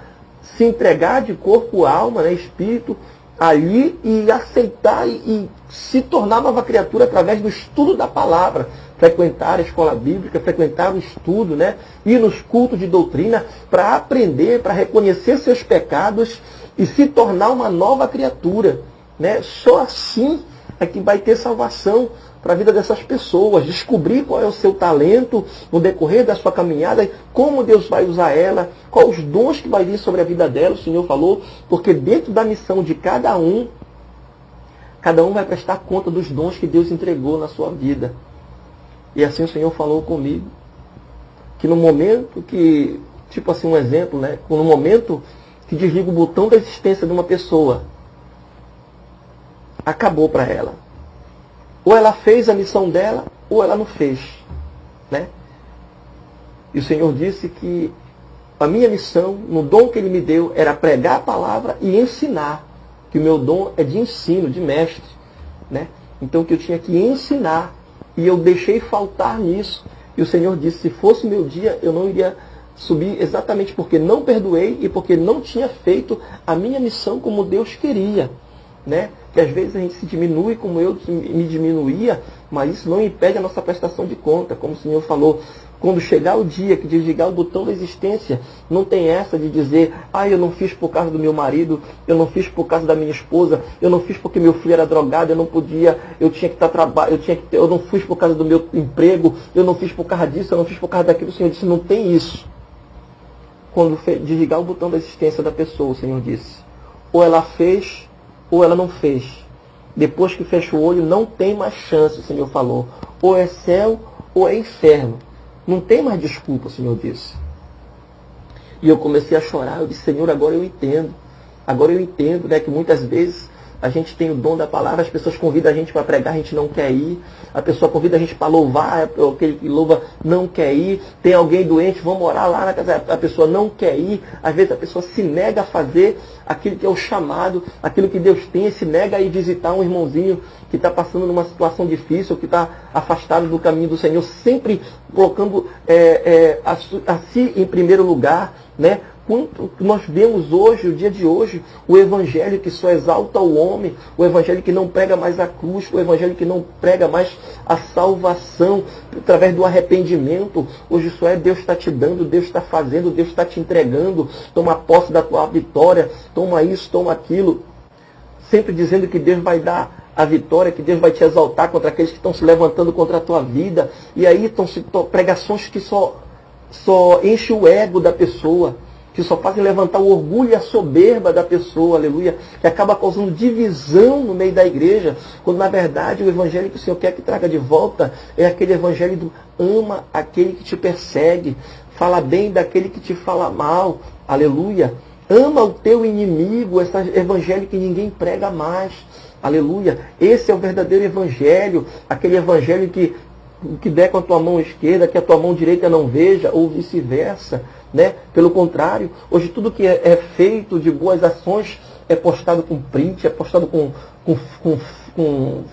se entregar de corpo, alma, né, espírito, ali e aceitar e se tornar nova criatura através do estudo da palavra. Frequentar a escola bíblica, frequentar o estudo, né, ir nos cultos de doutrina para aprender, para reconhecer seus pecados e se tornar uma nova criatura, né? Só assim é que vai ter salvação para a vida dessas pessoas, descobrir qual é o seu talento no decorrer da sua caminhada, como Deus vai usar ela, quais os dons que vai vir sobre a vida dela, o Senhor falou, porque dentro da missão de cada um vai prestar conta dos dons que Deus entregou na sua vida. E assim o Senhor falou comigo, que no momento que, tipo assim, um exemplo, né? No momento que desliga o botão da existência de uma pessoa, acabou para ela. Ou ela fez a missão dela, ou ela não fez, né? E o Senhor disse que a minha missão, no dom que Ele me deu, era pregar a palavra e ensinar. Que o meu dom é de ensino, de mestre, né? Então que eu tinha que ensinar. E eu deixei faltar nisso. E o Senhor disse, se fosse meu dia, eu não iria subir exatamente porque não perdoei e porque não tinha feito a minha missão como Deus queria, né? Que às vezes a gente se diminui como eu me diminuía, mas isso não impede a nossa prestação de conta. Como o Senhor falou, quando chegar o dia que desligar o botão da existência, não tem essa de dizer, eu não fiz por causa do meu marido, eu não fiz por causa da minha esposa, eu não fiz porque meu filho era drogado, eu não podia, eu tinha que estar trabalhando, eu não fiz por causa do meu emprego, eu não fiz por causa disso, eu não fiz por causa daquilo. O Senhor disse, não tem isso. Quando desligar o botão da existência da pessoa, o Senhor disse, ou ela fez, ou ela não fez. Depois que fecha o olho, não tem mais chance, o Senhor falou. Ou é céu, ou é inferno. Não tem mais desculpa, o Senhor disse. E eu comecei a chorar. Eu disse, Senhor, agora eu entendo. Agora eu entendo, né, que muitas vezes a gente tem o dom da palavra, as pessoas convidam a gente para pregar, a gente não quer ir. A pessoa convida a gente para louvar, aquele que louva não quer ir. Tem alguém doente, vamos orar lá na casa, a pessoa não quer ir. Às vezes a pessoa se nega a fazer aquilo que é o chamado, aquilo que Deus tem, se nega a ir visitar um irmãozinho que está passando numa situação difícil, que está afastado do caminho do Senhor, sempre colocando a si em primeiro lugar, né? Quanto nós vemos hoje, o dia de hoje, o evangelho que só exalta o homem, o evangelho que não prega mais a cruz, o evangelho que não prega mais a salvação através do arrependimento. Hoje só é Deus está te dando, Deus está fazendo, Deus está te entregando. Toma posse da tua vitória, toma isso, toma aquilo. Sempre dizendo que Deus vai dar a vitória, que Deus vai te exaltar contra aqueles que estão se levantando contra a tua vida. E aí estão pregações que só enchem o ego da pessoa, que só fazem levantar o orgulho e a soberba da pessoa, aleluia, que acaba causando divisão no meio da igreja, quando na verdade o evangelho que o Senhor quer que traga de volta é aquele evangelho do ama aquele que te persegue, fala bem daquele que te fala mal, aleluia, ama o teu inimigo, esse evangelho que ninguém prega mais, aleluia, esse é o verdadeiro evangelho, aquele evangelho que der com a tua mão esquerda, que a tua mão direita não veja, ou vice-versa, né? Pelo contrário, hoje tudo que é feito de boas ações é postado com print, é postado com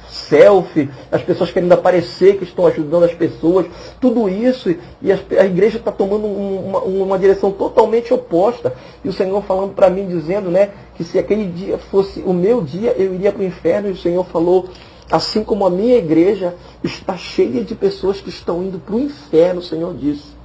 selfie, as pessoas querendo aparecer que estão ajudando as pessoas, tudo isso, e a igreja está tomando uma direção totalmente oposta. E o Senhor falando para mim, dizendo, né, que se aquele dia fosse o meu dia, eu iria para o inferno. E o Senhor falou, assim como a minha igreja está cheia de pessoas que estão indo para o inferno, o Senhor disse.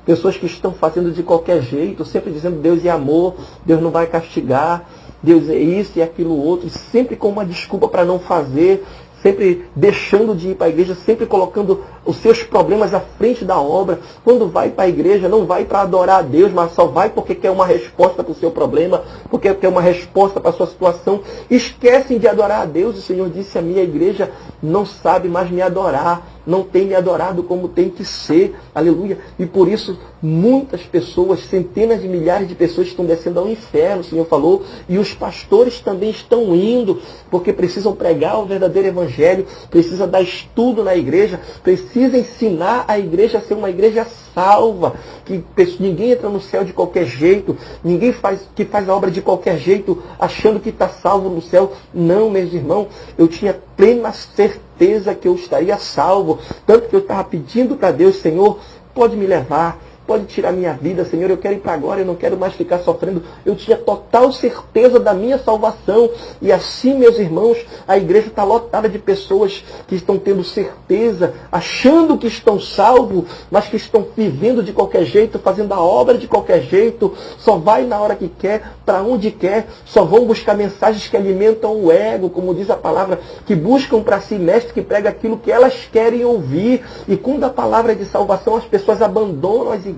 Pessoas que estão fazendo de qualquer jeito, sempre dizendo Deus é amor, Deus não vai castigar, Deus é isso e aquilo outro, sempre com uma desculpa para não fazer, sempre deixando de ir para a igreja, sempre colocando os seus problemas à frente da obra. Quando vai para a igreja, não vai para adorar a Deus, mas só vai porque quer uma resposta para o seu problema, porque quer uma resposta para a sua situação. Esquecem de adorar a Deus. O Senhor disse, a minha igreja não sabe mais me adorar, não tem me adorado como tem que ser. Aleluia. E por isso, muitas pessoas, centenas de milhares de pessoas estão descendo ao inferno, o Senhor falou. E os pastores também estão indo, porque precisam pregar o verdadeiro evangelho, precisa dar estudo na igreja, precisa ensinar a igreja a ser uma igreja salva, que ninguém entra no céu de qualquer jeito, ninguém faz a obra de qualquer jeito, achando que está salvo no céu. Não, meus irmãos, eu tinha plena certeza que eu estaria salvo, tanto que eu estava pedindo para Deus, Senhor, pode me levar, pode tirar minha vida, Senhor, eu quero ir para agora, eu não quero mais ficar sofrendo. Eu tinha total certeza da minha salvação. E assim, meus irmãos, a igreja está lotada de pessoas que estão tendo certeza, achando que estão salvos, mas que estão vivendo de qualquer jeito, fazendo a obra de qualquer jeito, só vai na hora que quer, para onde quer, só vão buscar mensagens que alimentam o ego, como diz a palavra, que buscam para si mestre que prega aquilo que elas querem ouvir. E quando a palavra é de salvação, as pessoas abandonam as igrejas,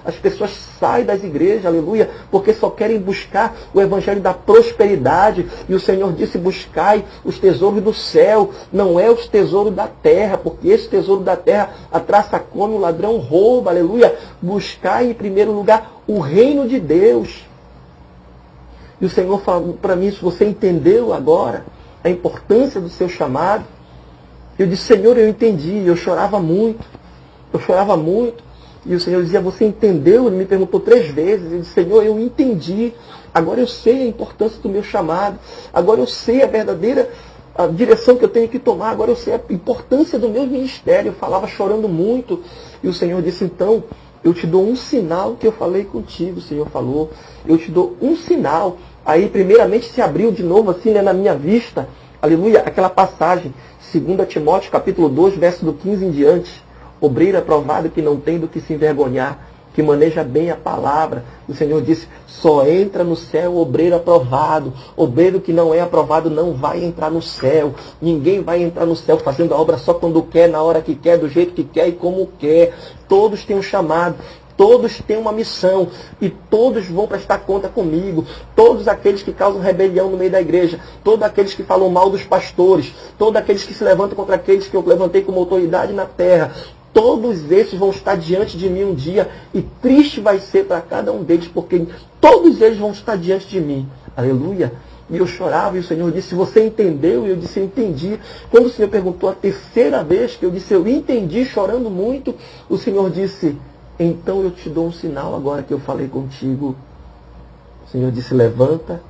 as pessoas saem das igrejas, aleluia, porque só querem buscar o evangelho da prosperidade. E o Senhor disse, buscai os tesouros do céu, não é os tesouros da terra, porque esse tesouro da terra a traça come, o ladrão rouba, aleluia. Buscai em primeiro lugar o reino de Deus. E o Senhor falou para mim, se você entendeu agora a importância do seu chamado, eu disse, Senhor, eu entendi, eu chorava muito. E o Senhor dizia, você entendeu? Ele me perguntou 3 vezes. Eu disse, Senhor, eu entendi. Agora eu sei a importância do meu chamado. Agora eu sei a verdadeira direção que eu tenho que tomar. Agora eu sei a importância do meu ministério. Eu falava chorando muito. E o Senhor disse, então, eu te dou um sinal que eu falei contigo. O Senhor falou, eu te dou um sinal. Aí, primeiramente, se abriu de novo, assim, né, na minha vista, aleluia, aquela passagem, 2 Timóteo, capítulo 2, verso do 15 em diante. Obreiro aprovado que não tem do que se envergonhar, que maneja bem a palavra. O Senhor disse, só entra no céu obreiro aprovado. Obreiro que não é aprovado não vai entrar no céu. Ninguém vai entrar no céu fazendo a obra só quando quer, na hora que quer, do jeito que quer e como quer. Todos têm um chamado. Todos têm uma missão e todos vão prestar conta comigo. Todos aqueles que causam rebelião no meio da igreja, todos aqueles que falam mal dos pastores, todos aqueles que se levantam contra aqueles que eu levantei como autoridade na terra, todos esses vão estar diante de mim um dia e triste vai ser para cada um deles, porque todos eles vão estar diante de mim. Aleluia! E eu chorava e o Senhor disse, você entendeu? E eu disse, eu entendi. Quando o Senhor perguntou a 3ª vez, que eu disse, eu entendi, chorando muito, o Senhor disse, então eu te dou um sinal agora que eu falei contigo. O Senhor disse, levanta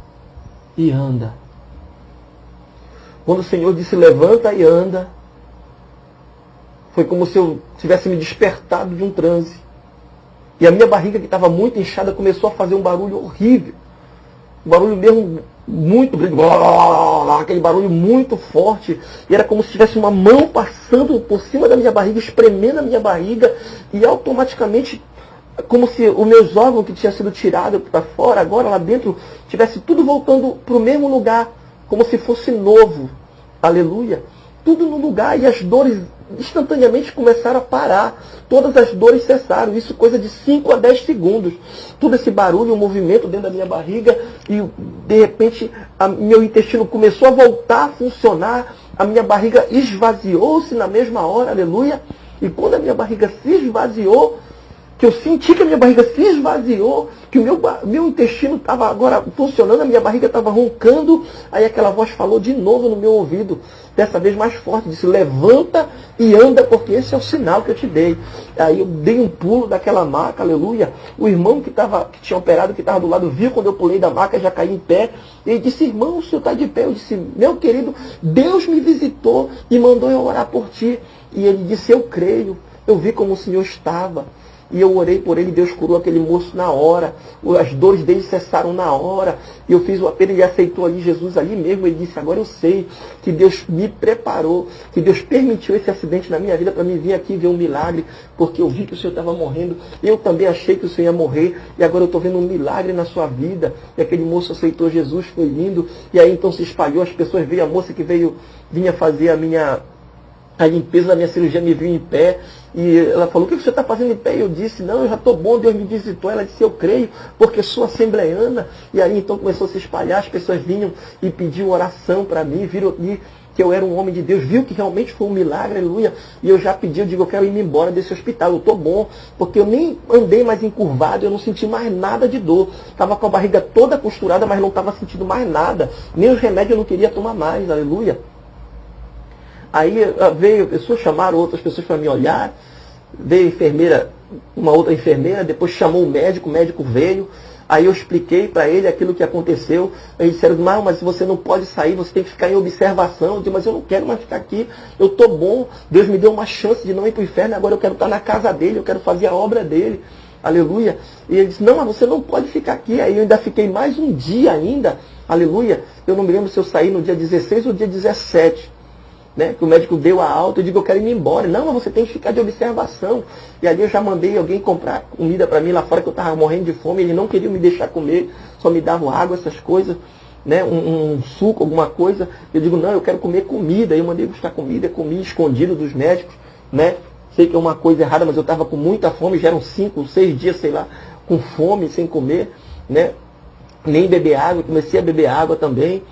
e anda. Quando o Senhor disse, levanta e anda, foi como se eu tivesse me despertado de um transe. E a minha barriga, que estava muito inchada, começou a fazer um barulho horrível. Um barulho mesmo muito grande, aquele barulho muito forte. E era como se tivesse uma mão passando por cima da minha barriga, espremendo a minha barriga. E automaticamente, como se os meus órgãos que tinham sido tirados para fora, agora lá dentro, tivesse tudo voltando para o mesmo lugar. Como se fosse novo. Aleluia. Tudo no lugar. E as dores instantaneamente começaram a parar. Todas as dores cessaram. Isso coisa de 5 a 10 segundos. Todo esse barulho, um movimento dentro da minha barriga. E de repente meu intestino começou a voltar a funcionar. A minha barriga esvaziou-se na mesma hora. Aleluia. E quando a minha barriga se esvaziou, que eu senti que a minha barriga se esvaziou, que o meu intestino estava agora funcionando, a minha barriga estava roncando. Aí aquela voz falou de novo no meu ouvido, dessa vez mais forte, disse: levanta e anda, porque esse é o sinal que eu te dei. Aí eu dei um pulo daquela maca, aleluia. O irmão que tinha operado, que estava do lado, viu quando eu pulei da maca, já caí em pé. Ele disse: irmão, o senhor está de pé? Eu disse: meu querido, Deus me visitou e mandou eu orar por ti. E ele disse: eu creio, eu vi como o senhor estava. E eu orei por ele, Deus curou aquele moço na hora. As dores dele cessaram na hora. E eu fiz o apelo, ele aceitou ali Jesus ali mesmo. Ele disse: agora eu sei que Deus me preparou, que Deus permitiu esse acidente na minha vida para mim vir aqui ver um milagre, porque eu vi que o Senhor estava morrendo. Eu também achei que o Senhor ia morrer. E agora eu estou vendo um milagre na sua vida. E aquele moço aceitou Jesus, foi lindo. E aí então se espalhou, as pessoas viram a moça que vinha fazer a limpeza da minha cirurgia, me viu em pé. E ela falou: o que você está fazendo em pé? E eu disse: não, eu já estou bom, Deus me visitou. Ela disse: eu creio, porque sou assembleiana. E aí então começou a se espalhar, as pessoas vinham e pediam oração para mim, viram que eu era um homem de Deus, viu que realmente foi um milagre, aleluia. E eu já pedi, eu digo: eu quero ir embora desse hospital, eu estou bom, porque eu nem andei mais encurvado, eu não senti mais nada de dor. Estava com a barriga toda costurada, mas não estava sentindo mais nada. Nem os remédios eu não queria tomar mais, aleluia. Aí veio pessoas, chamaram outras pessoas para me olhar, veio a enfermeira, uma outra enfermeira, depois chamou o médico veio, aí eu expliquei para ele aquilo que aconteceu. Eles disseram: não, mas você não pode sair, você tem que ficar em observação. Eu disse: mas eu não quero mais ficar aqui, eu estou bom, Deus me deu uma chance de não ir para o inferno, agora eu quero estar na casa dele, eu quero fazer a obra dele, aleluia. E ele disse: não, mas você não pode ficar aqui. Aí eu ainda fiquei mais um dia ainda, aleluia. Eu não me lembro se eu saí no dia 16 ou dia 17. Né, que o médico deu a alta, eu digo: eu quero ir embora. Não, mas você tem que ficar de observação. E ali eu já mandei alguém comprar comida para mim lá fora, que eu estava morrendo de fome. Ele não queria me deixar comer, só me davam água, essas coisas, né, um suco, alguma coisa. Eu digo: não, eu quero comer comida. Aí eu mandei buscar comida, comi escondido dos médicos, né? Sei que é uma coisa errada, mas eu estava com muita fome, já eram 5, 6 dias, sei lá, com fome, sem comer, né? Nem beber água, comecei a beber água também.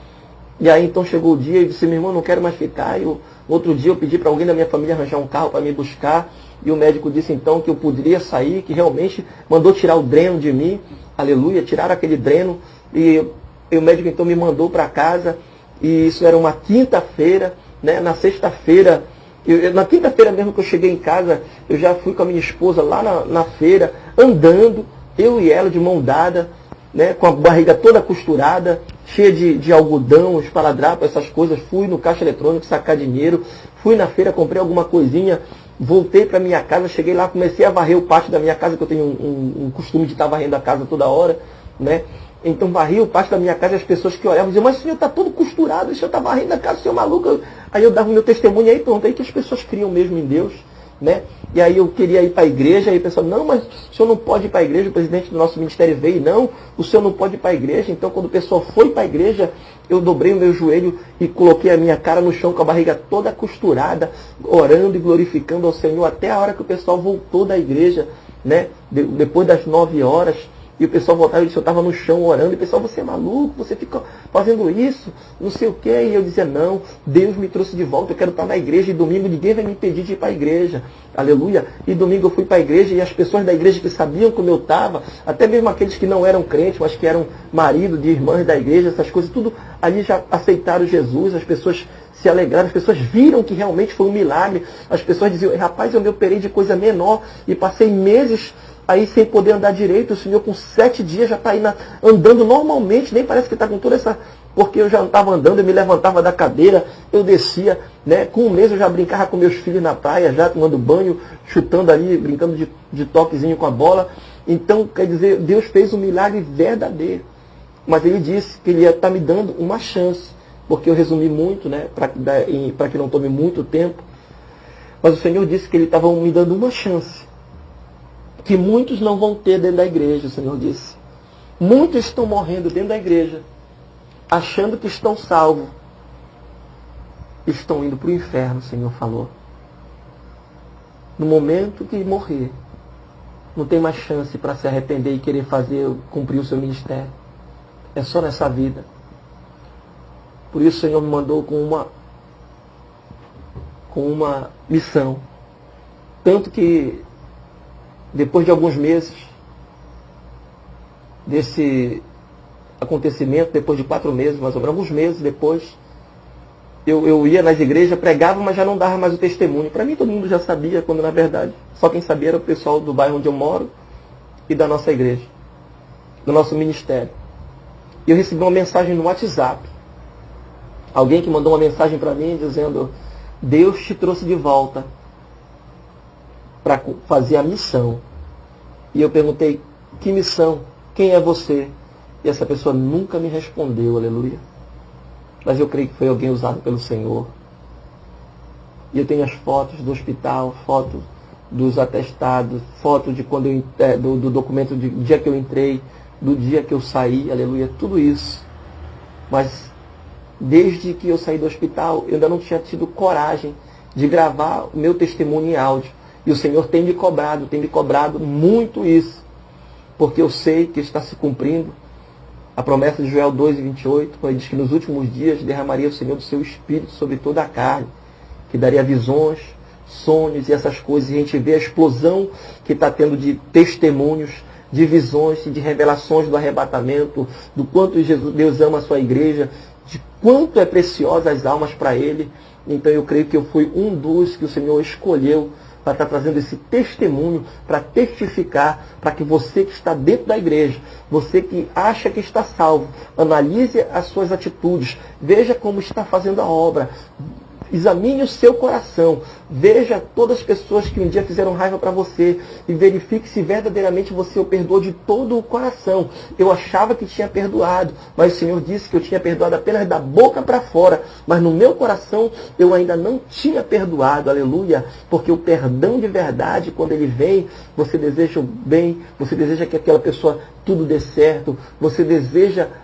E aí então chegou o dia e disse: meu irmão, não quero mais ficar. E outro dia eu pedi para alguém da minha família arranjar um carro para me buscar. E o médico disse então que eu poderia sair, que realmente mandou tirar o dreno de mim. Aleluia, tiraram aquele dreno. E o médico então me mandou para casa. E isso era uma quinta-feira, né? Na sexta-feira, na quinta-feira mesmo que eu cheguei em casa, eu já fui com a minha esposa lá na feira, andando, eu e ela de mão dada, né, com a barriga toda costurada, cheia de algodão, esparadrapo, essas coisas. Fui no caixa eletrônico sacar dinheiro, fui na feira, comprei alguma coisinha, voltei para minha casa, cheguei lá, comecei a varrer o pátio da minha casa, que eu tenho um costume de estar varrendo a casa toda hora, né? Então varri o pátio da minha casa, e as pessoas que olhavam diziam: mas o senhor está todo costurado, o senhor está varrendo a casa, o senhor é maluco. Aí eu dava o meu testemunho, e aí pronto, aí que as pessoas criam mesmo em Deus, né? E aí eu queria ir para a igreja, aí o pessoal: não, mas o senhor não pode ir para a igreja, o presidente do nosso ministério veio: não, o senhor não pode ir para a igreja. Então quando o pessoal foi para a igreja, eu dobrei o meu joelho e coloquei a minha cara no chão com a barriga toda costurada, orando e glorificando ao Senhor, até a hora que o pessoal voltou da igreja, né? Depois das 9 horas. E o pessoal voltava e disse: eu estava no chão orando. E o pessoal: você é maluco? Você fica fazendo isso? Não sei o quê. E eu dizia: não, Deus me trouxe de volta, eu quero estar na igreja. E domingo ninguém vai me impedir de ir para a igreja. Aleluia. E domingo eu fui para a igreja, e as pessoas da igreja que sabiam como eu estava, até mesmo aqueles que não eram crentes, mas que eram marido de irmãs da igreja, essas coisas, tudo ali já aceitaram Jesus. As pessoas se alegraram, as pessoas viram que realmente foi um milagre. As pessoas diziam: rapaz, eu me operei de coisa menor e passei meses aí sem poder andar direito. O senhor com 7 dias já está aí andando normalmente, nem parece que está com toda essa... Porque eu já estava andando, eu me levantava da cadeira, eu descia, né? Com 1 mês eu já brincava com meus filhos na praia, já tomando banho, chutando ali, brincando de toquezinho com a bola. Então, quer dizer, Deus fez um milagre verdadeiro. Mas Ele disse que Ele ia estar me dando uma chance, porque eu resumi muito, né? Para que não tome muito tempo. Mas o Senhor disse que Ele estava me dando uma chance, que muitos não vão ter dentro da igreja, o Senhor disse. Muitos estão morrendo dentro da igreja, achando que estão salvos. Estão indo para o inferno, o Senhor falou. No momento que morrer, não tem mais chance para se arrepender e querer cumprir o seu ministério. É só nessa vida. Por isso o Senhor me mandou com uma missão. Tanto que depois de alguns meses desse acontecimento, depois de 4 meses, mais ou menos, alguns meses depois, eu ia nas igrejas, pregava, mas já não dava mais o testemunho. Para mim, todo mundo já sabia, quando na verdade, só quem sabia era o pessoal do bairro onde eu moro e da nossa igreja, do nosso ministério. E eu recebi uma mensagem no WhatsApp. Alguém que mandou uma mensagem para mim dizendo: Deus te trouxe de volta para fazer a missão. E eu perguntei: que missão? Quem é você? E essa pessoa nunca me respondeu, aleluia. Mas eu creio que foi alguém usado pelo Senhor. E eu tenho as fotos do hospital, fotos dos atestados, fotos de quando do documento do dia que eu entrei, do dia que eu saí, aleluia, tudo isso. Mas desde que eu saí do hospital, eu ainda não tinha tido coragem de gravar o meu testemunho em áudio. E o Senhor tem me cobrado muito isso. Porque eu sei que está se cumprindo a promessa de Joel 2:28, quando ele diz que nos últimos dias derramaria o Senhor do seu Espírito sobre toda a carne, que daria visões, sonhos e essas coisas. E a gente vê a explosão que está tendo de testemunhos, de visões e de revelações do arrebatamento, do quanto Deus ama a sua igreja, de quanto é preciosa as almas para Ele. Então eu creio que eu fui um dos que o Senhor escolheu para estar trazendo esse testemunho, para testificar, para que você que está dentro da igreja, você que acha que está salvo, analise as suas atitudes, veja como está fazendo a obra, examine o seu coração, veja todas as pessoas que um dia fizeram raiva para você e verifique se verdadeiramente você o perdoou de todo o coração. Eu achava que tinha perdoado, mas o Senhor disse que eu tinha perdoado apenas da boca para fora, mas no meu coração eu ainda não tinha perdoado, aleluia, porque o perdão de verdade, quando ele vem, você deseja o bem, você deseja que aquela pessoa tudo dê certo,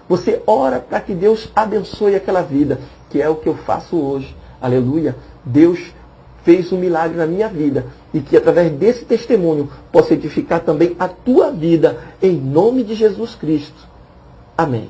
você ora para que Deus abençoe aquela vida, que é o que eu faço hoje. Aleluia, Deus fez um milagre na minha vida e que através desse testemunho possa edificar também a tua vida, em nome de Jesus Cristo. Amém.